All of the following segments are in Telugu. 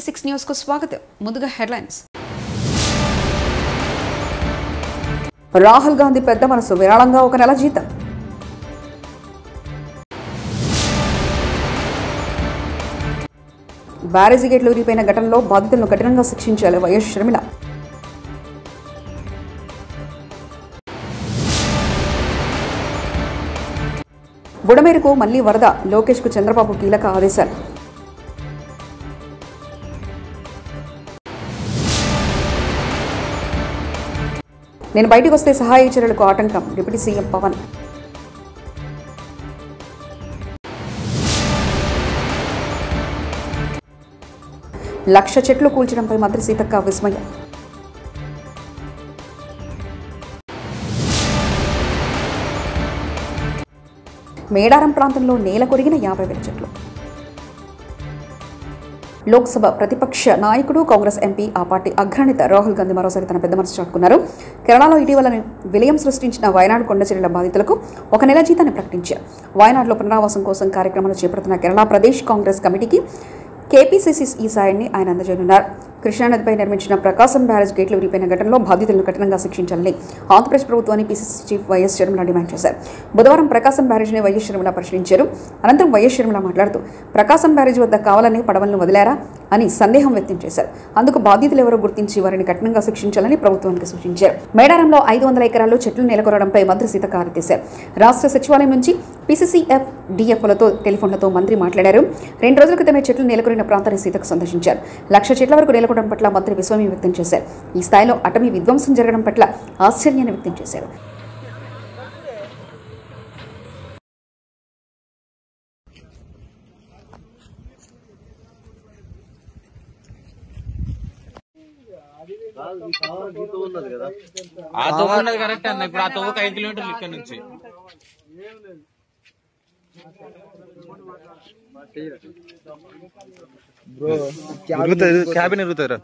టీవీ6 న్యూస్ కు స్వాగతం. ముందుగా హెడ్లైన్స్. రాహుల్ గాంధీ పెద్ద మనసు, విరాళంగా 1 నెల జీతం. బ్యారేజీ గేట్లు విరిగిపోయిన ఘటనలో బాధితులను కఠినంగా శిక్షించాలి వైఎస్ షర్మిల. బుడమేరుకు మళ్లీ వరద, లోకేష్ కు చంద్రబాబు కీలక ఆదేశాలు. నేను బయటకు వస్తే సహాయ చర్యలకు ఆటంకం, డిప్యూటీ సీఎం పవన్. లక్ష చెట్లు కూల్చడంపై మంత్రి సీతక్క విస్మయం. మేడారం ప్రాంతంలో నేల కొరిగిన 50,000 చెట్లు. లోక్సభ ప్రతిపక్ష నాయకుడు కాంగ్రెస్ ఎంపీ, ఆ పార్టీ అగ్రనేత రాహుల్ గాంధీ మరోసారి తన పెద్ద మనసు చాటుకున్నారు. కేరళలో ఇటీవల విలయం సృష్టించిన వయనాడు కొండ చర్యల బాధితులకు 1 నెల జీతాన్ని ప్రకటించారు. వయనాడులో పునరావాసం కోసం కార్యక్రమాలు చేపడుతున్న కేరళ ప్రదేశ్ కాంగ్రెస్ కమిటీకి కేపీసీసీ ఈ సాయాన్ని ఆయన అందజేయనున్నారు. కృష్ణానదిపై నిర్మించిన ప్రకాశం బ్యారేజ్ గేట్లు విరిగిపోయిన ఘటనలో బాధితులను కఠినంగా శిక్షించాలని ఆంధ్రప్రదేశ్ ప్రభుత్వాన్ని PCC chief YS Sharmila demand చేశారు. బుధవారం ప్రకాశం బ్యారేజ్ని వైఎస్ షర్మిల పరిశీలించారు. అనంతరం వైఎస్ షర్మిల మాట్లాడుతూ ప్రకాశం బ్యారేజ్ వద్ద కావాలని పడవలను వదిలారా అని సందేహం వ్యక్తం చేశారు. అందుకు బాధితులు ఎవరో గుర్తించి వారిని కఠినంగా శిక్షించాలని ప్రభుత్వానికి సూచించారు. మేడారంలో 500 ఎకరాల్లో చెట్లు నెలకొరడంపై మంత్రి సీతక్క ఆదేశారు. రాష్ట్ర సచివాలయం నుంచి పీసీసీఎఫ్ డిఎఫ్లతో టెలిఫోన్లతో మంత్రి మాట్లాడారు. 2 రోజుల క్రితమే చెట్లు నెలకొరిన ప్రాంతాన్ని సీతక్క సందర్శించారు. 1,00,000 చెట్ల వరకు నెలకొనడం పట్ల మంత్రి విస్మయం వ్యక్తం చేశారు. ఈ స్థాయిలో అటవీ విధ్వంసం జరగడం పట్ల ఆశ్చర్యాన్ని వ్యక్తం చేశారు. కరెక్ట్ అన్న. ఇప్పుడు ఆ తోవకు 5 కిలోమీటర్లు ఇక్కడ నుంచి క్యాబిన్ ఎరుగుతారా?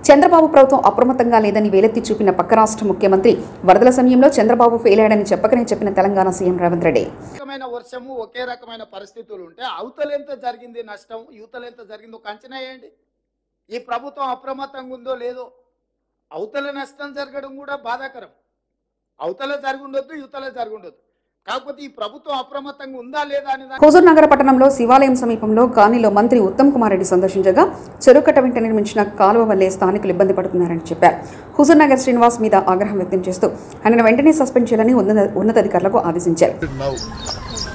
చంద్రబాబు ప్రభుత్వం అప్రమత్తంగా లేదని వేలెత్తి చూపిన పక్క రాష్ట్ర ముఖ్యమంత్రి, వరదల సమయంలో చంద్రబాబు ఫెయిల్ అయ్యాడని చెప్పిన తెలంగాణ సీఎం రేవంత్ రెడ్డి. వర్షము ఒకే రకమైన పరిస్థితులు ఉంటే అవతలెంత జరిగింది నష్టం, యువతలెంత జరిగిందో ఒక అంచనా వేయండి. ఈ ప్రభుత్వం అప్రమత్తంగా ఉందో లేదో. అవతల నష్టం జరగడం కూడా బాధాకరం. అవతల జరుగుండొద్దు, యువతల జరుగుండొద్దు. కాకపోతే ఈ ప్రభుత్వం అప్రమత్తంగా ఉందా లేదా అని. హుజూర్ నగర పట్టణంలో శివాలయం సమీపంలో కాలనీలో మంత్రి ఉత్తమ్ కుమార్ రెడ్డి సందర్శించగా చెరుకట్ట వెంట నిర్మించిన కాలువ వల్లే స్థానికులు ఇబ్బంది పడుతున్నారని చెప్పారు. హుజూర్ నగర్ శ్రీనివాస్ మీద ఆగ్రహం వ్యక్తం చేస్తూ ఆయన వెంటనే సస్పెండ్ చేయాలని ఉన్నతాధికారులకు ఆదేశించారు.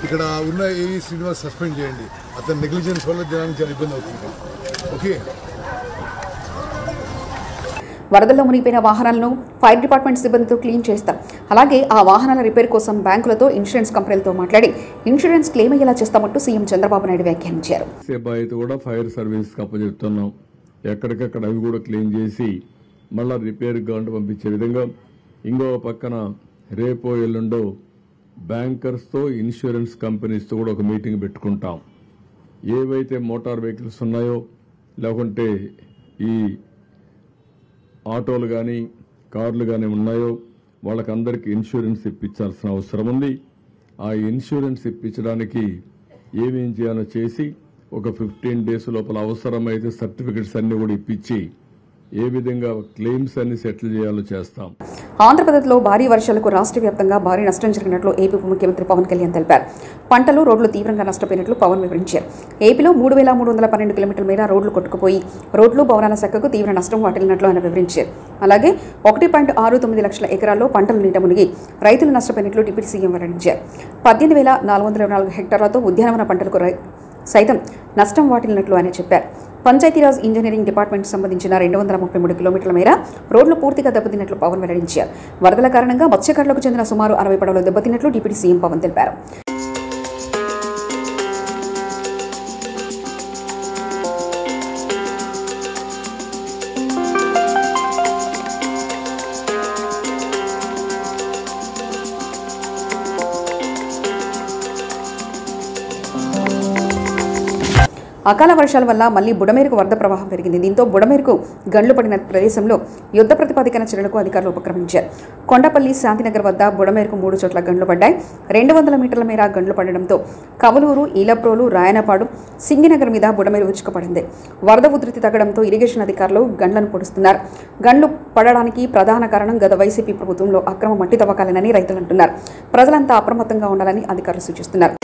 ఇక్కడ ఉన్న ఏఈ శ్రీనివాస్ సస్పెండ్ చేయండి. అతని నెగ్లిజెన్స్ వల్ల జనానికి చాలా ఇబ్బంది అవుతుంది. ఓకే. వరదల్లో మునిగిపోయిన వాహనాలను ఫైర్ డిపార్ట్మెంట్ సిబ్బందితో క్లీన్ చేస్తాం. అలాగే ఆ వాహనాల రిపేర్ కోసం బ్యాంకులతో, ఇన్సూరెన్స్ కంపెనీలతో మాట్లాడి ఇన్సూరెన్స్ క్లెయిమ్ అయ్యేలా చేస్తామంటూ సీఎం చంద్రబాబు నాయుడు వ్యాఖ్యానించారు. బాధ్యత కూడా ఫైర్ సర్వీస్ అప్పచెప్తున్నాం. ఎక్కడికక్కడ అవి కూడా క్లీన్ చేసి మళ్ళా రిపేర్ గవర్నమెంట్ పంపించే విధంగా. ఇంకో పక్కన రేపో ఎల్లుండో బ్యాంకర్స్తో, ఇన్సూరెన్స్ కంపెనీస్తో కూడా ఒక మీటింగ్ పెట్టుకుంటాం. ఏవైతే మోటార్ వెహికల్స్ ఉన్నాయో, లేకుంటే ఈ ఆటోలు కానీ కార్లు కానీ ఉన్నాయో వాళ్ళకందరికీ ఇన్సూరెన్స్ ఇప్పించాల్సిన అవసరం ఉంది. ఆ ఇన్సూరెన్స్ ఇప్పించడానికి ఏమేం చేయాలో చేసి ఒక 15 days లోపల అవసరమైతే సర్టిఫికెట్స్ అన్ని కూడా ఇప్పించి ఏ విధంగా క్లెయిమ్స్ అన్ని సెటిల్ చేయాలో చేస్తాం. ఆంధ్రప్రదేశ్లో భారీ వర్షాలకు రాష్ట్ర వ్యాప్తంగా భారీ నష్టం జరిగినట్లు ఏపీ ఉప ముఖ్యమంత్రి పవన్ కళ్యాణ్ తెలిపారు. పంటలు, రోడ్లు తీవ్రంగా నష్టపోయినట్లు పవన్ వివరించారు. ఏపీలో 3,312 కిలోమీటర్ల మేర రోడ్లు కొట్టుకుపోయి రోడ్లు, భవనాల శాఖకు తీవ్ర నష్టం వాటిల్లినట్లు ఆయన వివరించారు. అలాగే 1.69 లక్షల ఎకరాల్లో పంటలు నీట మునిగి రైతులు నష్టపోయినట్లు డిప్యూటీ సీఎం వెల్లడించారు. 18,424 హెక్టార్లతో ఉద్యానవన పంటలకు సైతం నష్టం వాటిల్లినట్లు ఆయన చెప్పారు. పంచాయతీరాజ్ ఇంజనీరింగ్ డిపార్ట్మెంట్ సంబంధించిన 233 కిలోమీటర్ల మేర రోడ్లు పూర్తిగా దెబ్బతిన్నట్లు పవన్ వెల్లడించారు. వరదల కారణంగా మత్స్యకారులకు చెందిన సుమారు 60 పడవలు దెబ్బతిన్నట్లు డిప్యూటీ సీఎం పవన్ తెలిపారు. అకాల వర్షాల వల్ల మళ్లీ బుడమేరుకు వరద ప్రవాహం పెరిగింది. దీంతో బుడమేరుకు గండ్లు పడిన ప్రదేశంలో యుద్ధ ప్రతిపాదికన చర్యలకు అధికారులు ఉపక్రమించారు. కొండపల్లి, శాంతినగర్ వద్ద బుడమేరుకు 3 చోట్ల గండ్లు పడ్డాయి. 200 మీటర్ల మేర గండ్లు పడడంతో కవలూరు, ఈలప్రోలు, రాయనపాడు, సింగినగర్ మీద బుడమేరు విరుచుకుపడింది. వరద ఉధృతి తగ్గడంతో ఇరిగేషన్ అధికారులు గండ్లను పొడుస్తున్నారు. గండ్లు పడడానికి ప్రధాన కారణం గత వైసీపీ ప్రభుత్వంలో అక్రమ మట్టి తవ్వకాలేనని రైతులు అంటున్నారు. ప్రజలంతా అప్రమత్తంగా ఉండాలని అధికారులు సూచిస్తున్నారు.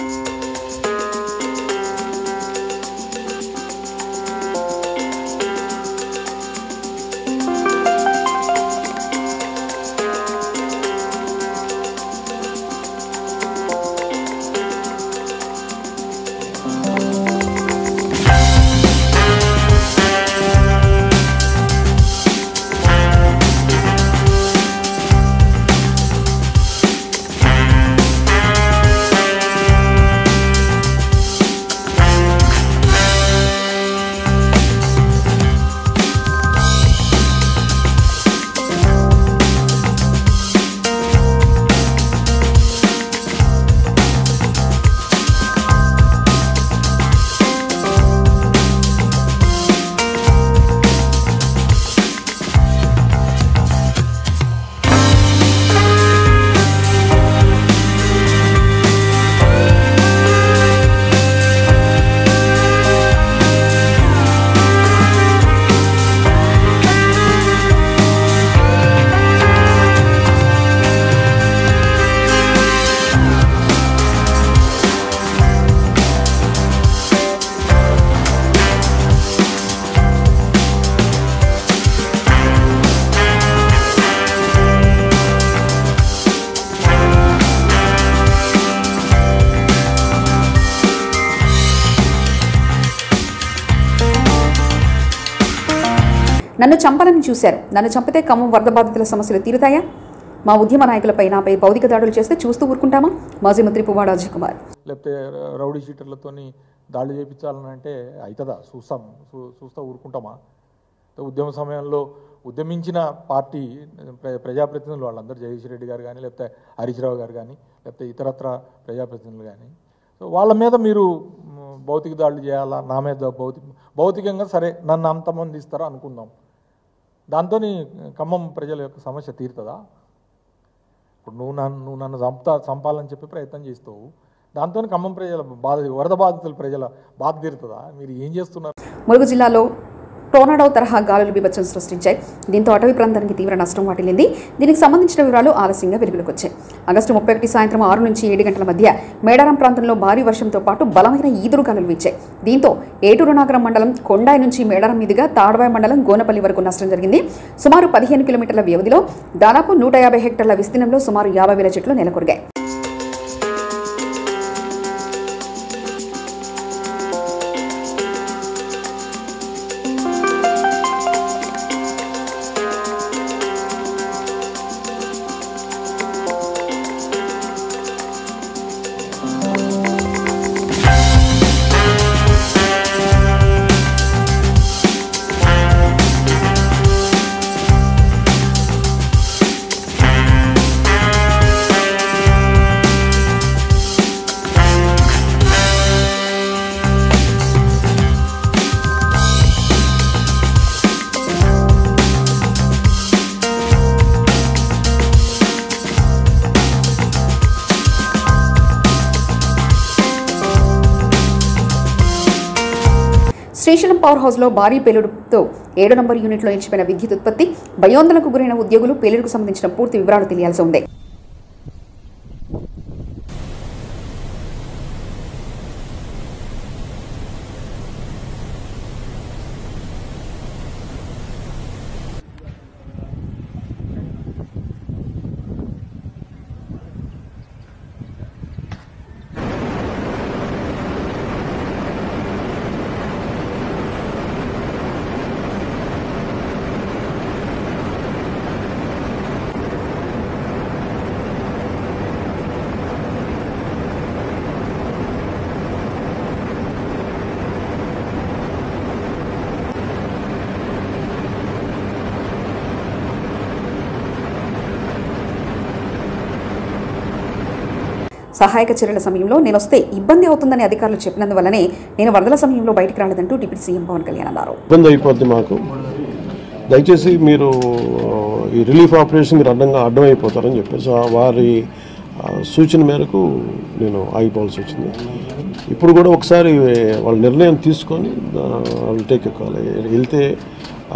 నన్ను చంపాలని చూశారు. నన్ను చంపితే ఖమ్మం వరద బాధితుల సమస్యలు తీరుతాయా? మా ఉద్యమ నాయకులపై నాపై భౌతిక దాడులు చేస్తే చూస్తూ ఊరుకుంటామా? మాజీ మంత్రి పువ్వాడ అజయ్ కుమార్. లేకపోతే రౌడీ షీటర్లతో దాడులు చేయించాలని అంటే అవుతుందా? చూస్తా ఊరుకుంటామా? ఉద్యమ సమయంలో ఉద్యమించిన పార్టీ ప్రజాప్రతినిధులు వాళ్ళందరూ జగదీష్ రెడ్డి గారు కానీ, లేకపోతే హరీష్ రావు గారు కానీ, లేకపోతే ఇతరత్ర ప్రజాప్రతినిధులు కానీ, సో వాళ్ళ మీద మీరు భౌతిక దాడులు చేయాలా? నా మీద భౌతికంగా సరే నన్ను అంతమంది ఇస్తారా అనుకుందాం. దాంతో ఖమ్మం ప్రజల యొక్క సమస్య తీరుతుందా? ఇప్పుడు నువ్వు నన్ను చంపాలని చెప్పి ప్రయత్నం చేస్తావు. దాంతో ఖమ్మం ప్రజల వరద బాధితుల ప్రజల బాధ తీరుతుందా? మీరు ఏం చేస్తున్నారు? ములుగు జిల్లాలో టోర్నాడో తరహా గాలులు బీభత్సం సృష్టించాయి. దీంతో అటవీ ప్రాంతానికి తీవ్ర నష్టం వాటిల్లింది. దీనికి సంబంధించిన వివరాలు ఆలస్యంగా వెలుగులోకి వచ్చాయి. ఆగస్టు 31 సాయంత్రం 6 నుంచి 7 గంటల మధ్య మేడారం ప్రాంతంలో భారీ వర్షంతో పాటు బలమైన ఈదురు గాలులు వీచాయి. దీంతో ఏటూరు నాగరం మండలం కొండాయి నుంచి మేడారం మీదుగా తాడవాయి మండలం గోనపల్లి వరకు నష్టం జరిగింది. సుమారు 15 కిలోమీటర్ల వ్యవధిలో దాదాపు 150 హెక్టార్ల విస్తీర్ణంలో సుమారు 50,000 చెట్లు నెలకొరిగాయి. శ్రీశైలం పవర్ హౌస్లో భారీ పేలుడుతో 7 నంబర్ యూనిట్లో నిలిచిపోయిన విద్యుత్ ఉత్పత్తి, భయోందనకు గురైన ఉద్యోగులు, పేలుడుకు సంబంధించిన పూర్తి వివరాలు తెలియాల్సి ఉంది. సహాయక చర్యల సమయంలో నేను వస్తే ఇబ్బంది అవుతుందని అధికారులు చెప్పినందువల్లనే నేను వరదల సమయంలో బయటికి రాలేదంటూ డిప్యూటీ సీఎం పవన్ కళ్యాణ్ అన్నారు. ఇబ్బంది అయిపోద్ది మాకు, దయచేసి మీరు ఈ రిలీఫ్ ఆపరేషన్ మీరు అడ్డమైపోతారని చెప్పేసి వారి సూచన మేరకు నేను ఆగిపోవాల్సి వచ్చింది. ఇప్పుడు కూడా ఒకసారి వాళ్ళ నిర్ణయం తీసుకొని వాళ్ళు టేక్ ఎక్కాలి. వెళ్తే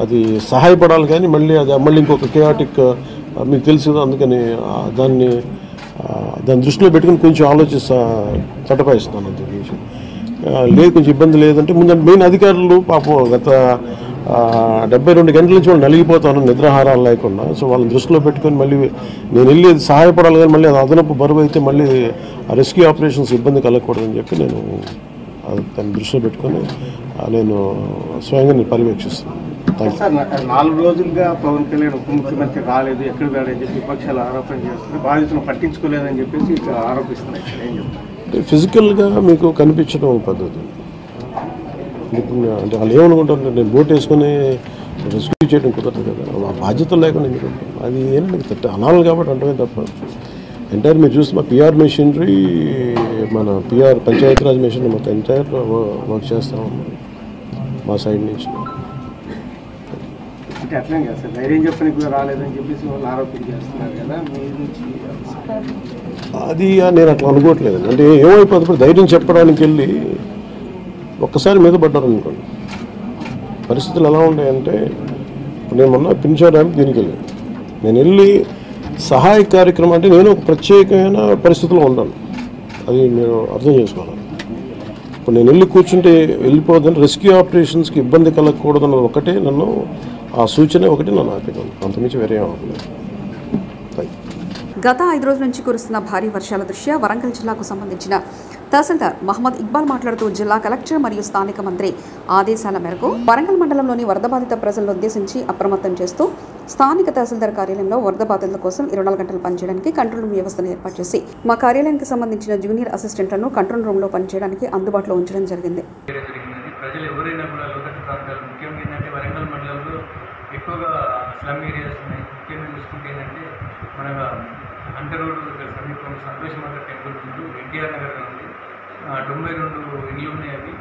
అది సహాయపడాలి కానీ మళ్ళీ ఇంకొక కేయాటిక్ మీకు తెలుసు, అందుకని దాన్ని దృష్టిలో పెట్టుకుని కొంచెం చట్టపాయిస్తున్నాను. అంత విషయం లేదు, కొంచెం ఇబ్బంది లేదంటే ముందు మెయిన్ అధికారులు పాపం గత 72 గంటల నుంచి వాళ్ళు నలిగిపోతాను నిద్రాహారాలు లేకుండా. సో వాళ్ళని దృష్టిలో పెట్టుకొని మళ్ళీ నేను వెళ్ళి అది సహాయపడాలి కానీ మళ్ళీ అది అదనపు బరువు అయితే మళ్ళీ రెస్క్యూ ఆపరేషన్స్ ఇబ్బంది కలగకూడదని చెప్పి నేను దాన్ని దృష్టిలో పెట్టుకొని నేను స్వయంగా నేను పర్యవేక్షిస్తున్నాను. 4 రోజులుగా పవన్ కళ్యాణ్ ఉప ముఖ్యమంత్రి రాలేదు, ఎక్కడ రాడని చెప్పి విపక్షాలు ఆరోపణ చేస్తున్నారు, బాధితులను పట్టించుకోలేదని చెప్పేసి ఆరోపిస్తున్నాయి. ఏం చెప్తారు? ఫిజికల్గా మీకు కనిపించడం పద్ధతి అంటే వాళ్ళు ఏమనుకుంటారు, నేను బోట్ వేసుకొని రెస్క్యూ చేయడం కుదరదు కదా, ఆ బాధ్యతలు లేకుండా ఎందుకంటే అది ఏంటంటే అనాలి కాబట్టి అంటే తప్ప ఎంటైర్ మీరు చూస్తే మా పిఆర్ మెషినరీ, మన పిఆర్ పంచాయతీరాజ్ మెషినరీ మొత్తం ఎంటైర్ వర్క్ చేస్తాం మా సైడ్ నుంచి. అంటే అట్లా కదా సార్, ధైర్యం చెప్పడానికి కూడా రాలేదని చెప్పేసి వాళ్ళు ఆరోపణ చేస్తున్నారు కదా మీ నుంచి. అది నేను అట్లా అనుకోవట్లేదు. అంటే ఏమైపోతుంది, ధైర్యం చెప్పడానికి వెళ్ళి ఒక్కసారి మీద పడ్డారు అనుకోండి, పరిస్థితులు ఎలా ఉంటాయంటే నేను మొన్న పింఛా డ్యామ్ దీనికి వెళ్ళాను. నేను వెళ్ళి సహాయ కార్యక్రమం అంటే నేను ఒక ప్రత్యేకమైన పరిస్థితిలో ఉన్నాను, అది మీరు అర్థం చేసుకోవాలి. ఇప్పుడు నేను వెళ్ళి కూర్చుంటే వెళ్ళిపోదని రెస్క్యూ ఆపరేషన్స్కి ఇబ్బంది కలగకూడదన్నది ఒకటే నన్ను ఆ సూచన ఒకటి నన్ను ఆపేదాను, అంతమించి వేరే అవ్వలేదు. గత 5 రోజుల నుంచి కురుస్తున్న భారీ వర్షాల దృష్ట్యా వరంగల్ జిల్లాకు సంబంధించిన తహసీల్దార్ మహమ్మద్ ఇక్బాల్ మాట్లాడుతూ జిల్లా కలెక్టర్ మరియు స్థానిక మంత్రి ఆదేశాల మేరకు వరంగల్ మండలంలోని వరద బాధిత ప్రజలను ఉద్దేశించి అప్రమత్తం చేస్తూ స్థానిక తహసీల్దార్ కార్యాలయంలో వరద బాధితుల కోసం 24 గంటలు పనిచేయడానికి కంట్రోల్ రూమ్ వ్యవస్థను ఏర్పాటు చేసి మా కార్యాలయానికి సంబంధించిన జూనియర్ అసిస్టెంట్లను కంట్రోల్ రూమ్లో పనిచేయడానికి అందుబాటులో ఉంచడం జరిగింది. ప్రజలు ఎవరైనా కూడా లోతట్టు ప్రాంతాలు ముఖ్యంగా ఏంటంటే వరంగల్ మండలంలో ఎక్కువగా స్లమ్ ఏరియాస్ ఉన్నాయి. ముఖ్యంగా చూసుకుంటే ఏంటంటే మన అంట రోడ్డు సమీపం సంతోషమాత టెంపుల్ ముందు ఎన్టీఆర్ నగర్ ఉంది, 92 ఇళ్ళు ఉన్నాయి. అవి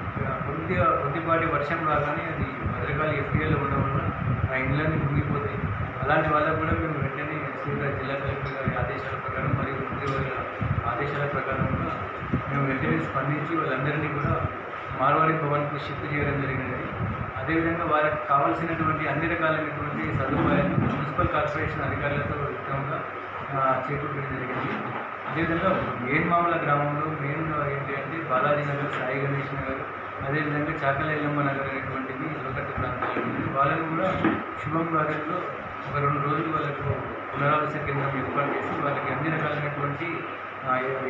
కొద్దిపాటి వర్షం రాగానే అది భద్రకాళి ఎఫ్టీఎల్లో ఉండడం వల్ల ఆ ఇళ్ళన్నీ మునిగిపోతాయి. అలాంటి వాళ్ళకు కూడా మేము వెంటనే జిల్లా కలెక్టర్ గారి ఆదేశాల ప్రకారం మరియు మంత్రివర్గ ఆదేశాల ప్రకారం కూడా మేము వెంటనే స్పందించి వాళ్ళందరినీ కూడా మార్వాడి భవన్కు షిఫ్ట్ చేయడం జరిగినది. అదేవిధంగా వారికి కావాల్సినటువంటి అన్ని రకాలైనటువంటి సదుపాయాలు మున్సిపల్ కార్పొరేషన్ అధికారులతో యుక్తంగా చేపట్టడం జరిగింది. అదేవిధంగా మేన్మామల గ్రామంలో మెయిన్గా ఏంటి అంటే బాలాజీ నగర్, సాయి గణేష్ నగర్, అదేవిధంగా చాకల ఎల్లమ్మ నగర్ అనేటువంటివి లోతట్టు ప్రాంతాలు ఉంది. వాళ్ళని కూడా శుభం కార్యంలో ఒక 2 రోజులు వాళ్ళకు పునరావాస కేంద్రం ఏర్పాటు చేసి వాళ్ళకి అన్ని రకాలైనటువంటి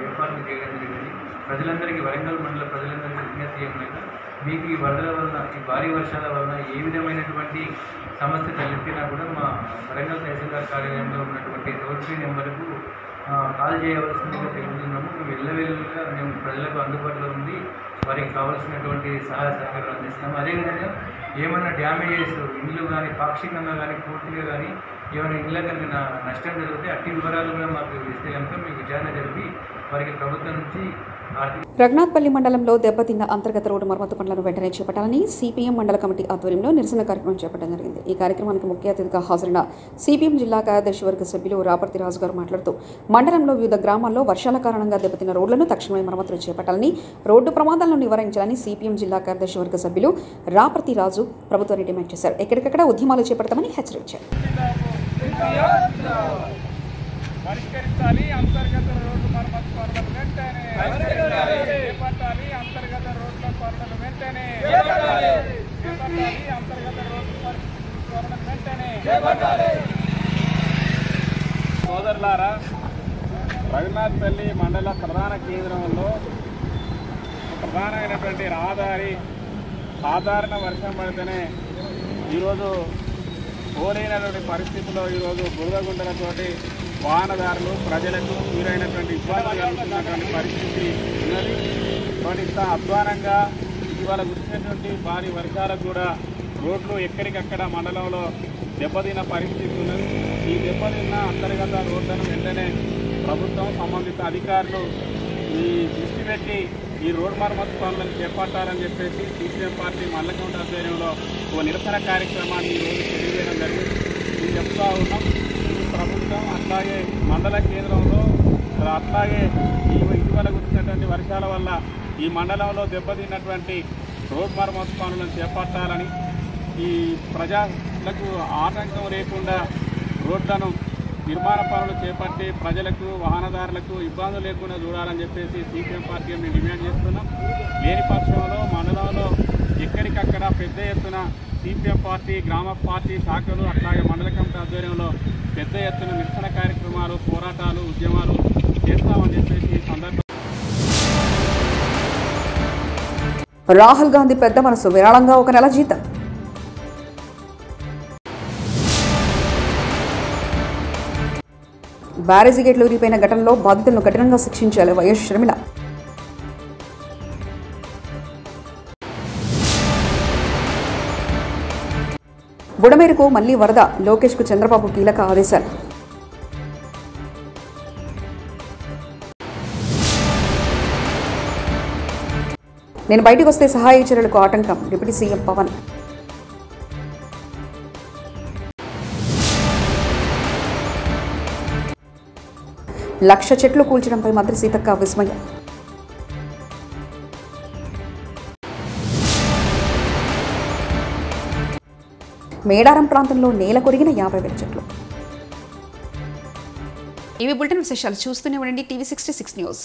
ఏర్పాట్లు చేయడం జరిగింది. ప్రజలందరికీ, వరంగల్ మండల ప్రజలందరికీ విజ్ఞప్తి ఏమైనా మీకు ఈ వరదల వలన, ఈ భారీ వర్షాల వలన ఏ విధమైనటువంటి సమస్య తలెత్తినా కూడా మా వరంగల్ తహసీల్దార్ కార్యాలయంలో ఉన్నటువంటి టోల్ ఫ్రీ నెంబర్కు కాల్ చేయవలసిందిగా తెలుపుతున్నాము. మేము ఎల్లవేళగా మేము ప్రజలకు అందుబాటులో ఉంది వారికి కావాల్సినటువంటి సహాయ సహకారాలు అందిస్తాము. అదేవిధంగా ఏమైనా డ్యామేజెస్ ఇల్లు కానీ పాక్షికంగా కానీ పూర్తిగా కానీ ఏమైనా ఇళ్ళ కనుక నష్టం జరిగితే అట్టి వివరాలు కూడా మాకు ఇస్తే కనుక మీకు విచారణ జరిపి వారికి ప్రభుత్వం నుంచి రఘునాథ్పల్లి మండలంలో దెబ్బతిన్న అంతర్గత రోడ్డు మరమ్మతు పనులను వెంటనే చేపట్టాలని సిపిఎం మండల కమిటీ ఆధ్వర్యంలో నిరసన కార్యక్రమం చేపట్టడం జరిగింది. ఈ కార్యక్రమానికి ముఖ్య అతిథిగా హాజరైన సిపిఎం జిల్లా కార్యదర్శి వర్గ సభ్యులు రాపర్తి రాజు గారు మాట్లాడుతూ మండలంలో వివిధ గ్రామాల్లో వర్షాల కారణంగా దెబ్బతిన్న రోడ్లను తక్షణమే మరమ్మతులు చేపట్టాలని, రోడ్డు ప్రమాదాలను నివారించాలని సిపిఎం జిల్లా కార్యదర్శి వర్గ సభ్యులు రాపర్తి రాజు ప్రభుత్వాన్ని డిమాండ్ చేశారు. ఎక్కడికక్కడ ఉద్యమాలు చేపడతామని హెచ్చరించారు. పరిష్కరించాలి అంతర్గత రోడ్డు మరమ్మతు పనులను వెంటనే చేపట్టాలి. అంతర్గత రోడ్ల పనులను వెంటనే చేపట్టాలి. అంతర్గత రోడ్డు పనులను వెంటనే చేపట్టాలి. సోదరులారా, రఘునాథ్పల్లి మండల ప్రధాన కేంద్రంలో ప్రధానమైనటువంటి రహదారి సాధారణ వర్షం పడితేనే ఈరోజు పోలేనటువంటి పరిస్థితుల్లో ఈరోజు బురదగుండలతోటి వాహనదారులు ప్రజలకు తీరైనటువంటి ఇబ్బందులు కలుగుతున్నటువంటి పరిస్థితి ఉన్నది. కాబట్టి ఇంత అధ్వానంగా ఇవాళ కురిసినటువంటి భారీ వర్షాలకు కూడా రోడ్లు ఎక్కడికక్కడ మండలంలో దెబ్బతిన్న పరిస్థితి ఉన్నది. ఈ దెబ్బతిన్న అంతర్గత రోడ్లను వెంటనే ప్రభుత్వం, సంబంధిత అధికారులు ఈ దృష్టి పెట్టి ఈ రోడ్ మరమ్మతు పనులను చేపట్టాలని చెప్పేసి సిపిఎం పార్టీ మల్లకౌంట ఆధ్వర్యంలో ఓ నిరసన కార్యక్రమాన్ని ఈరోజు తెలియజేయడం జరిగింది. మేము చెప్తా ఉన్నాం, ప్రభుత్వం అట్లాగే మండల కేంద్రంలో అట్లాగే ఇటీవల కురిసినటువంటి వర్షాల వల్ల ఈ మండలంలో దెబ్బతిన్నటువంటి రోడ్ మరమ్మతు పనులను చేపట్టాలని, ఈ ప్రజలకు ఆటంకం లేకుండా రోడ్లను నిర్మాణ పనులు చేపట్టి ప్రజలకు వాహనదారులకు ఇబ్బందులు లేకుండా చూడాలని చెప్పేసి సిపిఎం పార్టీ మేము డిమాండ్ చేస్తున్నాం. లేని పక్షంలో మండలంలో ఎక్కడికక్కడ పెద్ద ఎత్తున సిపిఎం పార్టీ గ్రామ పార్టీ శాఖలు అట్లాగే మండల కమిటీ ఆధ్వర్యంలో పెద్ద ఎత్తున నిరసన కార్యక్రమాలు, పోరాటాలు, ఉద్యమాలు చేస్తామని చెప్పేసి ఈ సందర్భంగా రాహుల్ గాంధీ పెద్ద మనసు విరాళంగా 1 నెల జీతం. బ్యారేజీ గేట్లు ఊరిపోయిన ఘటనలో బాధితులను కఠినంగా శిక్షించాలి వైఎస్ షర్మిల. బుడమేరుకు మళ్లీ వరద, లోకేష్కు చంద్రబాబు కీలక ఆదేశాలు. నేను బయటకు వస్తే సహాయ చర్యలకు ఆటంకం, డిప్యూటీ సీఎం పవన్. లక్ష చెట్లు కూల్చడంపై మంత్రి సీతక్క విస్మయం. మేడారం ప్రాంతంలో నేల కొరిగిన 50,000 చెట్లు. ఇవి బులెటిన్ విశేషాలు. చూస్తూనే ఉండండి టీవీ 66 న్యూస్.